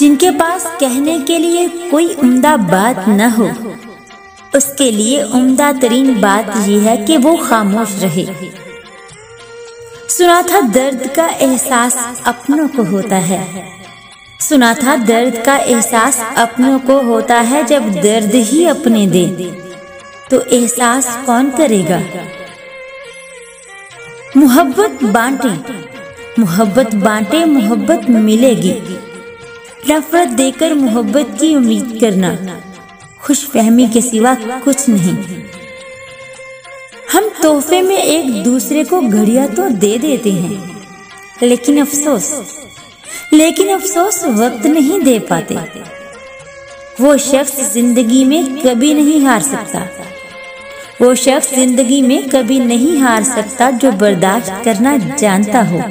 जिनके पास कहने के लिए कोई उम्दा बात न हो, उसके लिए उम्दा तरीन बात यह है कि वो खामोश रहे। सुना था दर्द का एहसास अपनों को होता है, सुना था दर्द का एहसास अपनों को होता है। जब दर्द ही अपने दे तो एहसास कौन करेगा। मोहब्बत बांटे, मोहब्बत बांटे, मोहब्बत मिलेगी। नफरत देकर मोहब्बत की उम्मीद करना खुशफहमी के सिवा कुछ नहीं। हम तोहफे में एक दूसरे को घड़ियां तो दे देते हैं, लेकिन अफसोस वक्त नहीं दे पाते। वो शख्स जिंदगी में कभी नहीं हार सकता, वो शख्स जिंदगी में कभी नहीं हार सकता जो बर्दाश्त करना जानता हो।